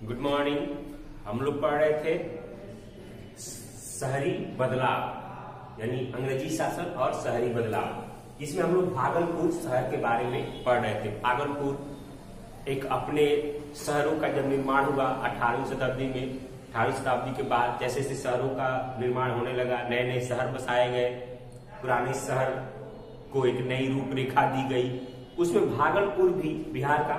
Good morning. हम लोग पढ़ रहे थे शहरी बदलाव यानी अंग्रेजी शासन और शहरी बदलाव। इसमें हम लोग भागलपुर शहर के बारे में पढ़ रहे थे। भागलपुर एक अपने शहरों का जब निर्माण हुआ 18वीं शताब्दी में, 18वीं शताब्दी के बाद जैसे जैसे शहरों का निर्माण होने लगा, नए नए शहर बसाए गए, पुराने शहर को एक नई रूपरेखा दी गई। उसमें भागलपुर भी बिहार का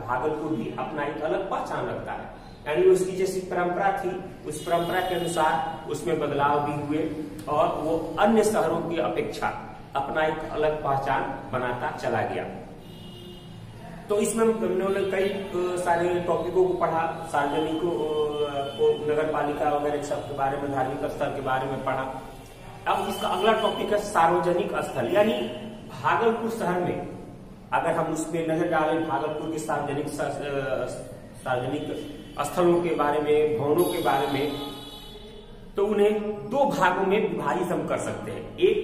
भागलपुर भी अपना एक अलग पहचान रखता है। यानी उसकी जैसी परंपरा थी, उस परंपरा के अनुसार उसमें बदलाव भी हुए और वो अन्य शहरों की अपेक्षा अपना एक अलग पहचान बनाता चला गया। तो इसमें हमने कई सारे टॉपिकों को पढ़ा, सार्वजनिकों को, नगर पालिका वगैरह सब के बारे में, धार्मिक स्थल के बारे में पढ़ा। अब इसका अगला टॉपिक है सार्वजनिक स्थल। यानी भागलपुर शहर में अगर हम उसमें नजर डालें, भागलपुर के सार्वजनिक स्थलों के बारे में, भवनों के बारे में, तो उन्हें दो भागों में विभाजित हम कर सकते हैं। एक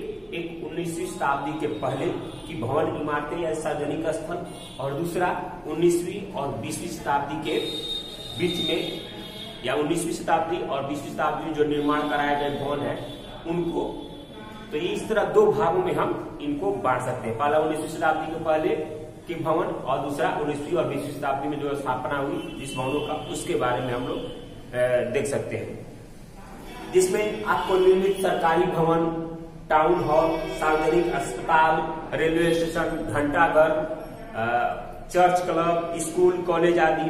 19वीं शताब्दी के पहले की भवन इमारतें या सार्वजनिक स्थल, और दूसरा 19वीं और 20वीं शताब्दी के बीच में, या 19वीं शताब्दी और 20वीं शताब्दी में जो निर्माण कराए गए भवन है उनको। तो ये इस तरह दो भागों में हम इनको बांट सकते हैं। पहला 19वीं शताब्दी के पहले के भवन और दूसरा 19वीं और 20वीं शताब्दी में जो स्थापना हुई जिस भवनों का, उसके बारे में हम लोग देख सकते हैं। जिसमें आपको निर्मित सरकारी भवन, टाउन हॉल, सार्वजनिक अस्पताल, रेलवे स्टेशन, घंटाघर, चर्च, क्लब, स्कूल, कॉलेज आदि,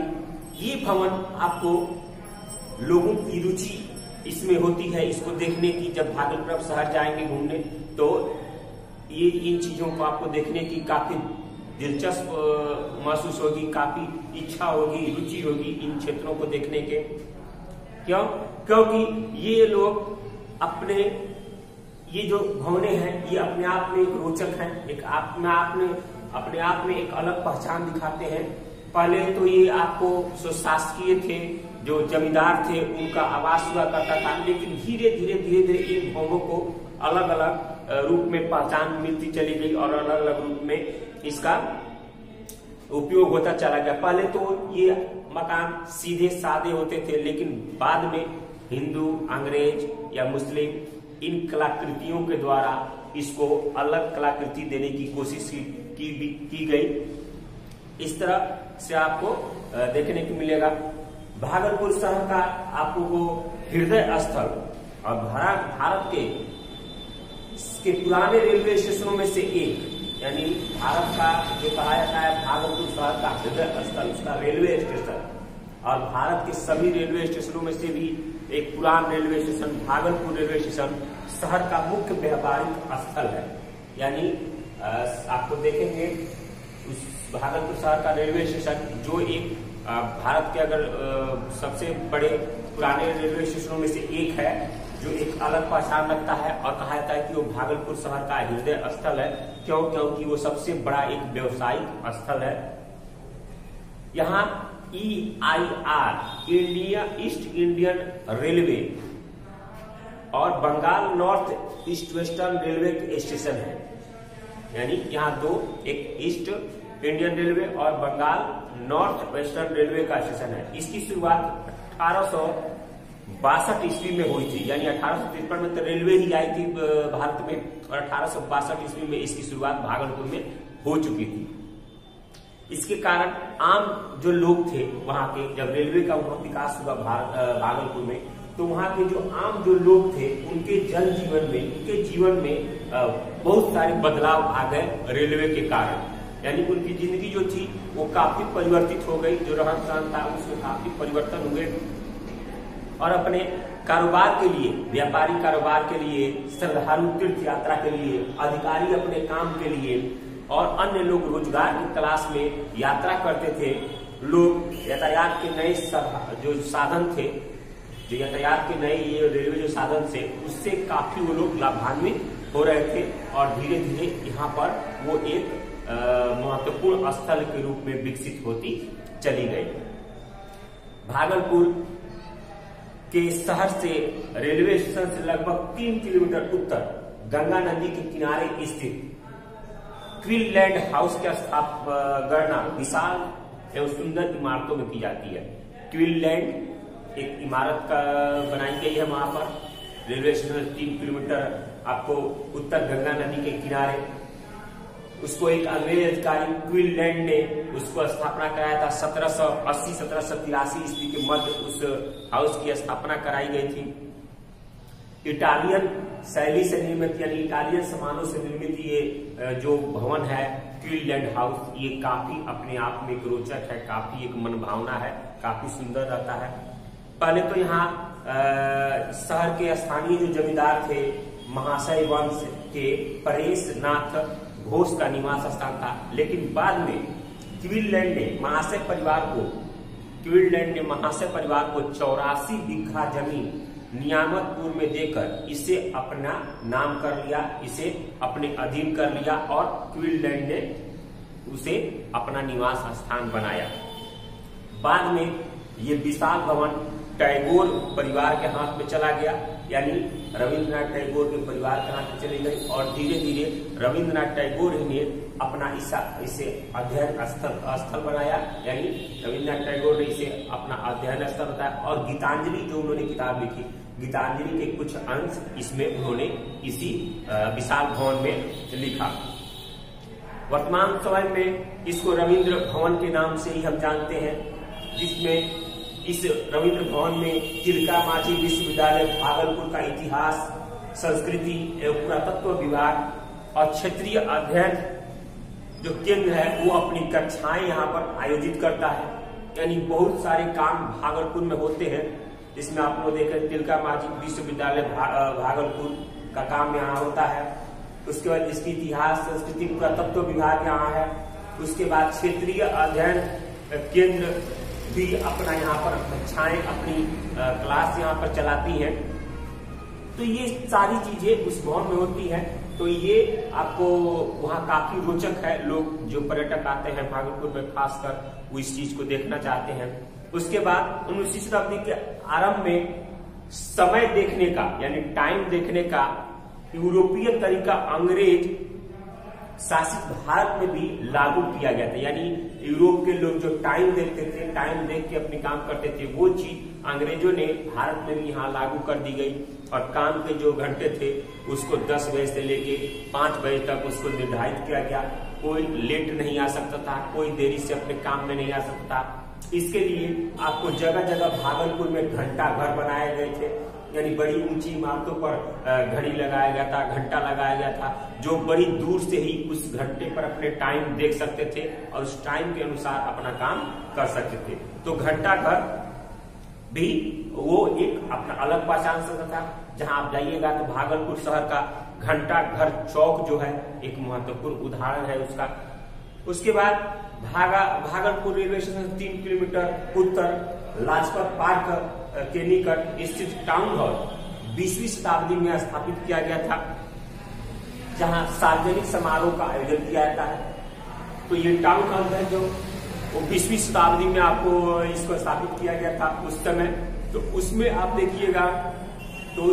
ये भवन आपको लोगों की रुचि इसमें होती है इसको देखने की। जब भागलपुर शहर जाएंगे घूमने तो ये इन चीजों को आपको देखने की काफी दिलचस्प महसूस होगी, काफी इच्छा होगी, रुचि होगी इन क्षेत्रों को देखने के। क्यों? क्योंकि ये लोग अपने ये जो भवने हैं ये अपने आप में एक रोचक है, एक अपने आप में एक अलग पहचान दिखाते हैं। पहले तो ये आपको जो शासकीय थे, जो जमींदार थे, उनका आवास हुआ करता था, लेकिन धीरे धीरे इन भवनों को अलग अलग रूप में पहचान मिलती चली गई और अलग अलग रूप में इसका उपयोग होता चला गया। पहले तो ये मकान सीधे सादे होते थे, लेकिन बाद में हिंदू, अंग्रेज या मुस्लिम इन कलाकृतियों के द्वारा इसको अलग कलाकृति देने की कोशिश की गई। इस तरह से आपको देखने को मिलेगा। भागलपुर शहर का आपको हृदय स्थल और भारत के पुराने रेलवे स्टेशनों में से एक, यानी भारत का जो कहा जाता है भागलपुर शहर का हृदय स्थल, उसका रेलवे स्टेशन, और भारत के सभी रेलवे स्टेशनों में से भी एक पुराना railway station Bhagalpur railway station शहर का मुख्य व्यापारिक स्थल है। यानी आपको देखेंगे उस भागलपुर शहर का रेलवे स्टेशन जो एक भारत के अगर सबसे बड़े पुराने रेलवे स्टेशनों में से एक है, जो एक अलग पहचान रखता है, और कहा जाता है कि वो भागलपुर शहर का हृदय स्थल है। क्योंकि वो सबसे बड़ा एक व्यावसायिक स्थल है। यहाँ EIR India East Indian Railway और Bengal North East Western Railway के स्टेशन है। यानी यहाँ दो, एक ईस्ट इंडियन रेलवे और बंगाल नॉर्थ वेस्टर्न रेलवे का स्टेशन है। इसकी शुरुआत 1862 ईस्वी में हुई थी। यानी 1853 में तो रेलवे ही आई थी भारत में, और 1862 ईस्वी में इसकी शुरुआत भागलपुर में हो चुकी थी। इसके कारण आम जो लोग थे वहां के, जब रेलवे का वहां विकास हुआ भागलपुर में, तो वहां के जो आम जो लोग थे उनके उनके जीवन में बहुत सारे बदलाव आ गए रेलवे के कारण। यानी उनकी जिंदगी जो थी वो काफी परिवर्तित हो गई, जो रहन सहन था उसमें काफी परिवर्तन हुए, और अपने कारोबार के लिए, व्यापारी कारोबार के लिए, श्रद्धालु तीर्थ यात्रा के लिए, अधिकारी अपने काम के लिए, और अन्य लोग रोजगार की तलाश में यात्रा करते थे। लोग यातायात के नए जो साधन थे, जो यातायात के नए ये रेलवे जो साधन थे, उससे काफी वो लोग लाभान्वित हो रहे थे, और धीरे धीरे यहाँ पर वो एक महत्वपूर्ण स्थल के रूप में विकसित होती चली गई। भागलपुर के शहर से रेलवे स्टेशन से लगभग 3 किलोमीटर उत्तर गंगा नदी के किनारे स्थित क्विनलैंड हाउस की गणना विशाल एवं सुंदर इमारतों में की जाती है। क्वीनलैंड एक इमारत का बनाई गई है वहां पर। रेलवे स्टेशन 3 किलोमीटर आपको उत्तर गंगा नदी के किनारे। उसको एक अंग्रेज अधिकारी क्वीनलैंड ने उसको स्थापना कराया था। 1780-1783 ईस्वी के मध्य उस हाउस की स्थापना कराई गई थी। इटालियन शैली से निर्मित यानी इटालियन सामानों से निर्मित ये जो भवन है क्वीनलैंड हाउस, ये काफी अपने आप में एक रोचक है, काफी एक मनभावना है, काफी सुंदर रहता है। पहले तो यहाँ शहर के स्थानीय जो जमींदार थे महाशय वंश के परेश नाथ घोष का निवास स्थान था, लेकिन बाद में क्वीनलैंड ने महाशय परिवार को 84 बीघा जमीन नियामतपुर में देकर इसे अपना नाम कर लिया, इसे अपने अधीन कर लिया और क्वीनलैंड ने उसे अपना निवास स्थान बनाया। बाद में ये विशाल भवन टैगोर परिवार के हाथ में चला गया, यानी रविंद्रनाथ टैगोर के परिवार के हाथ में चली गई और धीरे धीरे रविंद्रनाथ टैगोर ने अपना इसे अध्ययन स्थल बनाया, यानी रविंद्रनाथ टैगोर ने इसे अपना अध्ययन स्थल बताया। और गीतांजलि जो उन्होंने किताब लिखी, गीतांजलि के कुछ अंश इसमें उन्होंने इसी विशाल भवन में लिखा। वर्तमान समय में इसको रविंद्र भवन के नाम से ही हम जानते हैं, जिसमें इस रविंद्र भवन में तिलका मांझी विश्वविद्यालय भागलपुर का इतिहास, संस्कृति एवं पुरातत्व विभाग और क्षेत्रीय अध्ययन जो केंद्र है वो अपनी कक्षाएं यहाँ पर आयोजित करता है। यानी बहुत सारे काम भागलपुर में होते हैं, जिसमें आप लोग देखें तिलका मांझी विश्वविद्यालय भागलपुर का काम यहाँ होता है। उसके बाद इसकी इतिहास, संस्कृति, पुरातत्व विभाग यहाँ है। उसके बाद क्षेत्रीय अध्ययन केंद्र भी अपना यहाँ पर कक्षाएं, अपनी क्लास यहाँ पर चलाती हैं। तो ये सारी चीजें उस भवन में होती है। तो ये आपको वहाँ काफी रोचक है। लोग जो पर्यटक आते हैं भागलपुर में खासकर वो इस चीज को देखना चाहते हैं। उसके बाद 19वीं शताब्दी के आरंभ में समय देखने का यानी टाइम देखने का यूरोपीय तरीका अंग्रेज शासित भारत में भी लागू किया गया था। यानी यूरोप के लोग जो टाइम देखते थे, टाइम देख के अपने काम करते थे, वो चीज अंग्रेजों ने भारत में भी यहाँ लागू कर दी गई। और काम के जो घंटे थे उसको 10 बजे से लेके 5 बजे तक उसको निर्धारित किया गया। कोई लेट नहीं आ सकता था, कोई देरी से अपने काम में नहीं आ सकता था। इसके लिए आपको जगह जगह भागलपुर में घंटा घर बनाए गए थे, यानी बड़ी ऊंची इमारतों पर घड़ी लगाया गया था, घंटा लगाया गया था, जो बड़ी दूर से ही उस घंटे पर अपने टाइम देख सकते थे और उस टाइम के अनुसार अपना काम कर सकते थे। तो घंटा घर भी वो एक अपना अलग पहचान सकता था। जहां आप जाइएगा तो भागलपुर शहर का घंटा घर चौक जो है एक महत्वपूर्ण उदाहरण है उसका। उसके बाद भागलपुर रेलवे स्टेशन 3 किलोमीटर उत्तर लाजपत पार्क के निकट स्थित टाउन हॉल 20वीं शताब्दी में स्थापित किया गया था, जहां सार्वजनिक समारोह का आयोजन किया जाता है। तो ये टाउन हॉल है जो 20वीं शताब्दी में आपको इसको स्थापित किया गया था उस समय। तो उसमें आप देखिएगा तो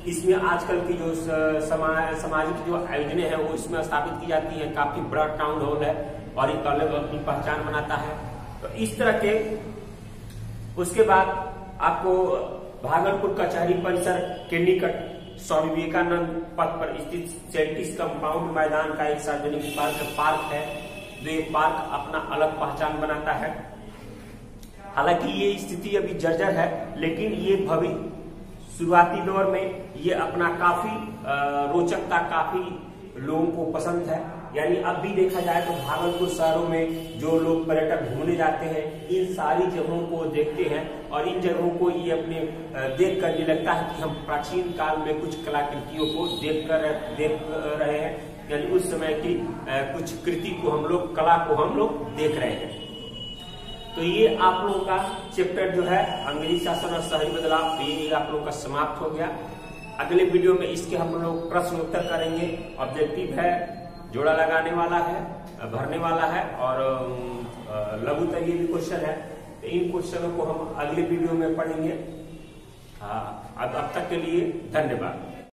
इसमें आजकल की जो सामाजिक जो आयोजनें हैं वो इसमें स्थापित की जाती हैं। काफी बड़ा टाउन हॉल है और एक अलग अपनी पहचान बनाता है। तो इस तरह के उसके बाद आपको भागलपुर कचहरी परिसर के निकट स्वामी विवेकानंद पथ पर स्थित सेंटिस कंपाउंड मैदान का एक सार्वजनिक पार्क है, जो ये पार्क अपना अलग पहचान बनाता है। हालांकि ये स्थिति अभी जर्जर है, लेकिन ये भविष्य शुरुआती दौर में ये अपना काफी रोचकता काफी लोगों को पसंद है। यानी अब भी देखा जाए तो भागलपुर शहरों में जो लोग पर्यटक घूमने जाते हैं इन सारी जगहों को देखते हैं और इन जगहों को ये अपने देख कर ये लगता है कि हम प्राचीन काल में कुछ कलाकृतियों को देख रहे हैं। यानी उस समय की कुछ कृति को हम लोग, कला को हम लोग देख रहे हैं। तो ये आप लोगों का चैप्टर जो है अंग्रेजी शासन और शहरी बदलाव, तो ये आप लोगों का समाप्त हो गया। अगले वीडियो में इसके हम लोग प्रश्न उत्तर करेंगे। ऑब्जेक्टिव है, जोड़ा लगाने वाला है, भरने वाला है और लघु तरीके भी क्वेश्चन है। तो इन क्वेश्चनों को हम अगले वीडियो में पढ़ेंगे। अब तक के लिए धन्यवाद।